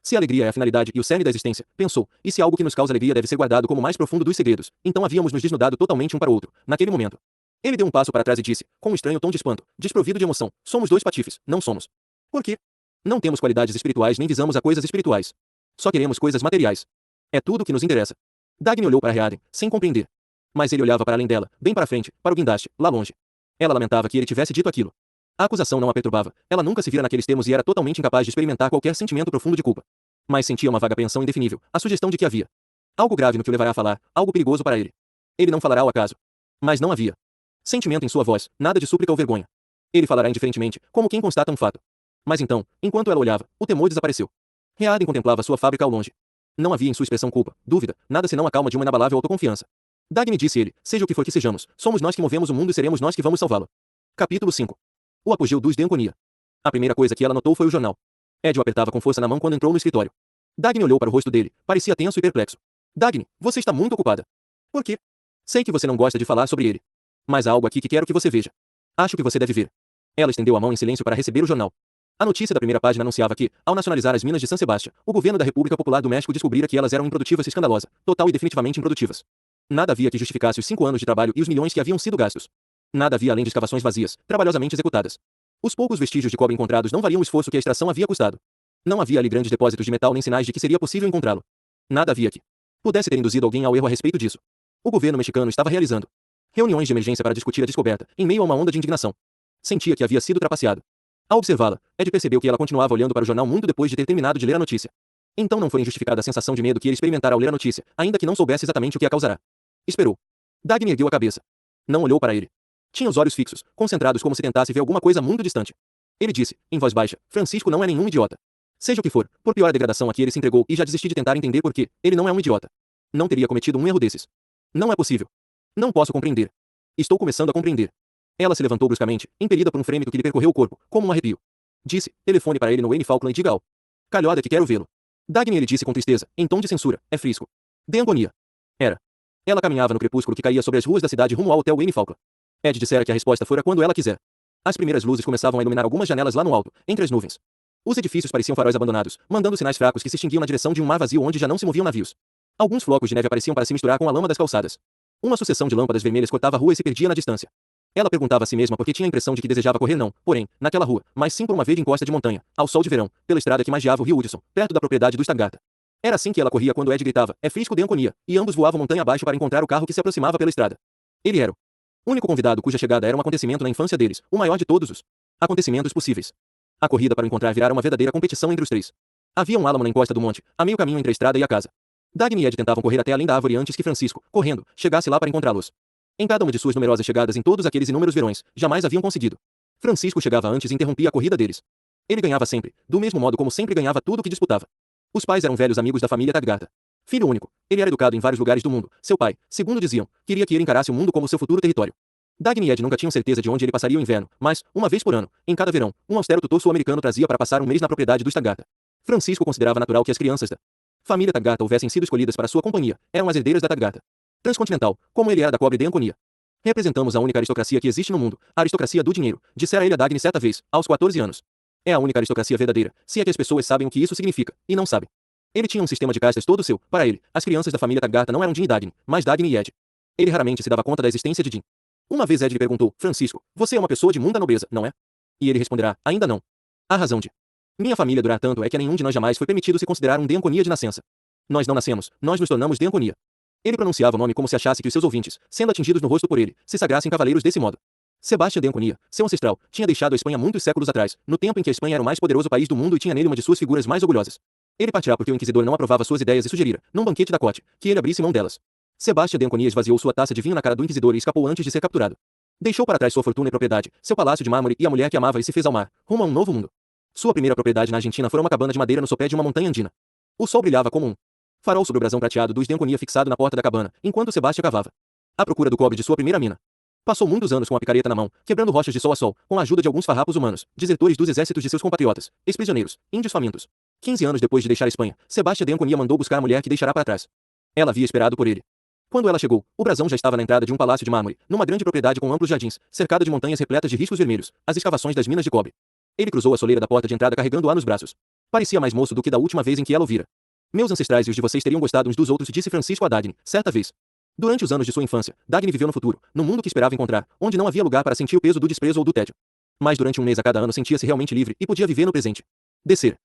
Se a alegria é a finalidade e o cerne da existência, pensou, e se algo que nos causa alegria deve ser guardado como o mais profundo dos segredos, então havíamos nos desnudado totalmente um para o outro, naquele momento. Ele deu um passo para trás e disse, com um estranho tom de espanto, desprovido de emoção, somos dois patifes, não somos. Por quê? Não temos qualidades espirituais nem visamos a coisas espirituais. Só queremos coisas materiais. É tudo o que nos interessa. Dagny olhou para Readen, sem compreender. Mas ele olhava para além dela, bem para frente, para o guindaste, lá longe. Ela lamentava que ele tivesse dito aquilo. A acusação não a perturbava, ela nunca se vira naqueles termos e era totalmente incapaz de experimentar qualquer sentimento profundo de culpa. Mas sentia uma vaga apreensão indefinível, a sugestão de que havia algo grave no que o levará a falar, algo perigoso para ele. Ele não falará ao acaso. Mas não havia sentimento em sua voz, nada de súplica ou vergonha. Ele falará indiferentemente, como quem constata um fato. Mas então, enquanto ela olhava, o temor desapareceu. Readen contemplava sua fábrica ao longe. Não havia em sua expressão culpa, dúvida, nada senão a calma de uma inabalável autoconfiança. Dagny disse ele, seja o que for que sejamos, somos nós que movemos o mundo e seremos nós que vamos salvá-lo. Capítulo 5. O apogeu dos Deanconia. A primeira coisa que ela notou foi o jornal. Ed o apertava com força na mão quando entrou no escritório. Dagny olhou para o rosto dele, parecia tenso e perplexo. Dagny, você está muito ocupada. Por quê? Sei que você não gosta de falar sobre ele. Mas há algo aqui que quero que você veja. Acho que você deve ver. Ela estendeu a mão em silêncio para receber o jornal. A notícia da primeira página anunciava que, ao nacionalizar as minas de San Sebastián, o governo da República Popular do México descobrira que elas eram improdutivas e escandalosas, total e definitivamente improdutivas. Nada havia que justificasse os 5 anos de trabalho e os milhões que haviam sido gastos. Nada havia além de escavações vazias, trabalhosamente executadas. Os poucos vestígios de cobre encontrados não valiam o esforço que a extração havia custado. Não havia ali grandes depósitos de metal nem sinais de que seria possível encontrá-lo. Nada havia que pudesse ter induzido alguém ao erro a respeito disso. O governo mexicano estava realizando reuniões de emergência para discutir a descoberta, em meio a uma onda de indignação. Sentia que havia sido trapaceado. Ao observá-la, Ed percebeu que ela continuava olhando para o jornal muito depois de ter terminado de ler a notícia. Então não foi injustificada a sensação de medo que ele experimentara ao ler a notícia, ainda que não soubesse exatamente o que a causará. Esperou. Dagny ergueu a cabeça. Não olhou para ele. Tinha os olhos fixos, concentrados como se tentasse ver alguma coisa muito distante. Ele disse, em voz baixa, Francisco não é nenhum idiota. Seja o que for, por pior a degradação a que ele se entregou e já desisti de tentar entender por que, ele não é um idiota. Não teria cometido um erro desses. Não é possível. Não posso compreender. Estou começando a compreender. Ela se levantou bruscamente, impelida por um frêmito que lhe percorreu o corpo, como um arrepio. Disse, telefone para ele no Wayne Falkland e diga ao calhota que quero vê-lo. Dagny ele disse com tristeza, em tom de censura, é frisco. Deanconia. Era. Ela caminhava no crepúsculo que caía sobre as ruas da cidade rumo ao hotel Wayne Falkland. Ed dissera que a resposta fora quando ela quiser. As primeiras luzes começavam a iluminar algumas janelas lá no alto, entre as nuvens. Os edifícios pareciam faróis abandonados, mandando sinais fracos que se extinguiam na direção de um mar vazio onde já não se moviam navios. Alguns flocos de neve apareciam para se misturar com a lama das calçadas. Uma sucessão de lâmpadas vermelhas cortava a rua e se perdia na distância. Ela perguntava a si mesma porque tinha a impressão de que desejava correr não, porém, naquela rua, mas sim por uma verde encosta de montanha, ao sol de verão, pela estrada que magiava o rio Hudson, perto da propriedade do Stargata. Era assim que ela corria quando Ed gritava, é frisco Deanconia, e ambos voavam montanha abaixo para encontrar o carro que se aproximava pela estrada. Ele era o único convidado cuja chegada era um acontecimento na infância deles, o maior de todos os acontecimentos possíveis. A corrida para o encontrar virara uma verdadeira competição entre os três. Havia um álamo na encosta do monte, a meio caminho entre a estrada e a casa. Dagny e Ed tentavam correr até além da árvore antes que Francisco, correndo, chegasse lá para encontrá-los. Em cada uma de suas numerosas chegadas em todos aqueles inúmeros verões, jamais haviam conseguido. Francisco chegava antes e interrompia a corrida deles. Ele ganhava sempre, do mesmo modo como sempre ganhava tudo o que disputava. Os pais eram velhos amigos da família Taggart. Filho único, ele era educado em vários lugares do mundo. Seu pai, segundo diziam, queria que ele encarasse o mundo como seu futuro território. Dagny e Ed nunca tinham certeza de onde ele passaria o inverno, mas, uma vez por ano, em cada verão, um austero tutor sul-americano trazia para passar um mês na propriedade dos Taggart. Francisco considerava natural que as crianças da família Taggart houvessem sido escolhidas para sua companhia, eram as herdeiras da Taggart Transcontinental, como ele era da cobre Deanconia. Representamos a única aristocracia que existe no mundo, a aristocracia do dinheiro, dissera ele a Dagny certa vez, aos 14 anos. É a única aristocracia verdadeira, se é que as pessoas sabem o que isso significa, e não sabem. Ele tinha um sistema de castas todo seu, para ele, as crianças da família Taggart não eram Jim e Dagny, mas Dagny e Ed. Ele raramente se dava conta da existência de Jim. Uma vez Ed lhe perguntou, Francisco, você é uma pessoa de muita nobreza, não é? E ele responderá, ainda não. A razão de minha família durar tanto é que a nenhum de nós jamais foi permitido se considerar um Deanconia de nascença. Nós não nascemos, nós nos tornamos Deanconia. Ele pronunciava o nome como se achasse que os seus ouvintes, sendo atingidos no rosto por ele, se sagrassem cavaleiros desse modo. Sebastião Deanconia, seu ancestral, tinha deixado a Espanha muitos séculos atrás, no tempo em que a Espanha era o mais poderoso país do mundo e tinha nele uma de suas figuras mais orgulhosas. Ele partirá porque o inquisidor não aprovava suas ideias e sugerira, num banquete da corte, que ele abrisse mão delas. Sebastião Deanconia esvaziou sua taça de vinho na cara do inquisidor e escapou antes de ser capturado. Deixou para trás sua fortuna e propriedade, seu palácio de mármore e a mulher que amava e se fez ao mar, rumo a um novo mundo. Sua primeira propriedade na Argentina fora uma cabana de madeira no sopé de uma montanha andina. O sol brilhava como um farol sobre o brasão prateado dos Deanconia fixado na porta da cabana, enquanto Sebastião cavava à procura do cobre de sua primeira mina. Passou muitos anos com a picareta na mão, quebrando rochas de sol a sol, com a ajuda de alguns farrapos humanos, desertores dos exércitos de seus compatriotas, ex-prisioneiros, índios famintos. 15 anos depois de deixar a Espanha, Sebastião Deanconia mandou buscar a mulher que deixará para trás. Ela havia esperado por ele. Quando ela chegou, o brasão já estava na entrada de um palácio de mármore, numa grande propriedade com amplos jardins, cercada de montanhas repletas de riscos vermelhos, as escavações das minas de cobre. Ele cruzou a soleira da porta de entrada carregando-a nos braços. Parecia mais moço do que da última vez em que ela o vira. Meus ancestrais e os de vocês teriam gostado uns dos outros, disse Francisco a Dagny, certa vez. Durante os anos de sua infância, Dagny viveu no futuro, no mundo que esperava encontrar, onde não havia lugar para sentir o peso do desprezo ou do tédio. Mas durante um mês a cada ano sentia-se realmente livre e podia viver no presente. Descer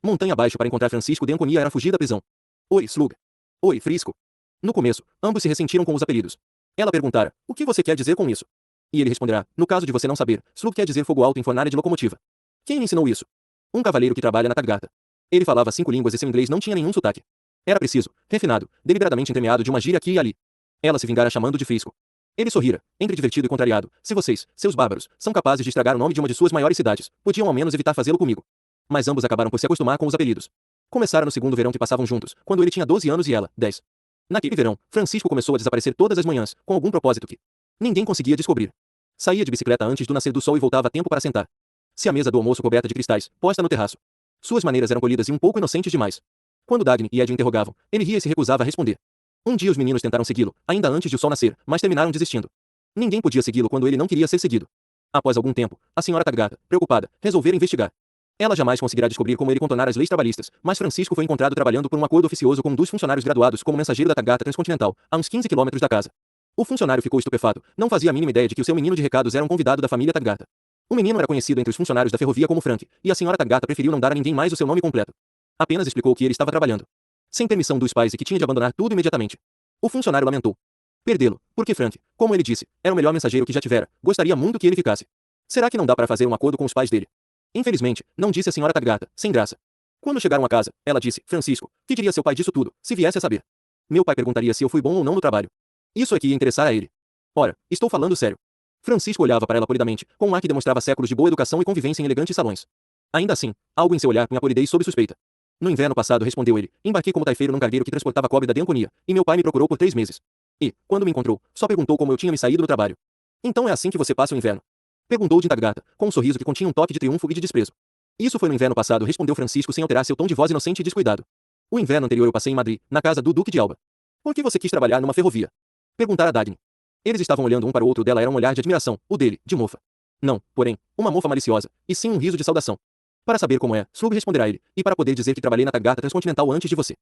montanha abaixo para encontrar Francisco de Anconia era fugir da prisão. Oi, Slug. Oi, Frisco. No começo, ambos se ressentiram com os apelidos. Ela perguntara, o que você quer dizer com isso? E ele responderá, no caso de você não saber, Slug quer dizer fogo alto em fornalha de locomotiva. Quem lhe ensinou isso? Um cavaleiro que trabalha na Tadgarta. Ele falava 5 línguas e seu inglês não tinha nenhum sotaque. Era preciso, refinado, deliberadamente entremeado de uma gíria aqui e ali. Ela se vingara chamando de Frisco. Ele sorrira, entre divertido e contrariado. Se vocês, seus bárbaros, são capazes de estragar o nome de uma de suas maiores cidades, podiam ao menos evitar fazê-lo comigo. Mas ambos acabaram por se acostumar com os apelidos. Começara no segundo verão que passavam juntos, quando ele tinha 12 anos e ela, 10. Naquele verão, Francisco começou a desaparecer todas as manhãs, com algum propósito que ninguém conseguia descobrir. Saía de bicicleta antes do nascer do sol e voltava a tempo para sentar. Se a mesa do almoço coberta de cristais, posta no terraço. Suas maneiras eram polidas e um pouco inocentes demais. Quando Dagny e Ed o interrogavam, ele ria e se recusava a responder. Um dia os meninos tentaram segui-lo, ainda antes de o sol nascer, mas terminaram desistindo. Ninguém podia segui-lo quando ele não queria ser seguido. Após algum tempo, a senhora Tadgarta, preocupada, resolvera investigar. Ela jamais conseguirá descobrir como ele contornara as leis trabalhistas, mas Francisco foi encontrado trabalhando por um acordo oficioso com um dos funcionários graduados como mensageiro da Tadgarta Transcontinental, a uns 15 quilômetros da casa. O funcionário ficou estupefato, não fazia a mínima ideia de que o seu menino de recados era um convidado da família Tadgarta. O menino era conhecido entre os funcionários da ferrovia como Frank, e a senhora Tadgarta preferiu não dar a ninguém mais o seu nome completo. Apenas explicou que ele estava trabalhando sem permissão dos pais e que tinha de abandonar tudo imediatamente. O funcionário lamentou perdê-lo, porque Frank, como ele disse, era o melhor mensageiro que já tivera, gostaria muito que ele ficasse. Será que não dá para fazer um acordo com os pais dele? Infelizmente, não disse a senhora Tadgarta, sem graça. Quando chegaram a casa, ela disse, Francisco, que diria seu pai disso tudo, se viesse a saber? Meu pai perguntaria se eu fui bom ou não no trabalho. Isso é que ia interessar a ele. Ora, estou falando sério. Francisco olhava para ela polidamente, com um ar que demonstrava séculos de boa educação e convivência em elegantes salões. Ainda assim, algo em seu olhar punha a polidez sob suspeita. No inverno passado, respondeu ele, embarquei como taifeiro num cargueiro que transportava cobre da Deanconia, e meu pai me procurou por 3 meses. E, quando me encontrou, só perguntou como eu tinha me saído do trabalho. Então é assim que você passa o inverno? Perguntou de Tadgarta, com um sorriso que continha um toque de triunfo e de desprezo. Isso foi no inverno passado, respondeu Francisco sem alterar seu tom de voz inocente e descuidado. O inverno anterior eu passei em Madrid, na casa do Duque de Alba. Por que você quis trabalhar numa ferrovia? Perguntara Dagny. Eles estavam olhando um para o outro, dela era um olhar de admiração, o dele, de mofa. Não, porém, uma mofa maliciosa, e sim um riso de saudação. Para saber como é, Slug responderá ele, e para poder dizer que trabalhei na Tadgarta Transcontinental antes de você.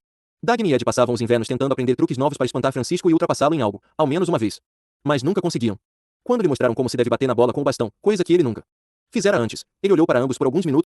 Dagny e Ed passavam os invernos tentando aprender truques novos para espantar Francisco e ultrapassá-lo em algo, ao menos uma vez. Mas nunca conseguiam. Quando lhe mostraram como se deve bater na bola com o bastão, coisa que ele nunca fizera antes, ele olhou para ambos por alguns minutos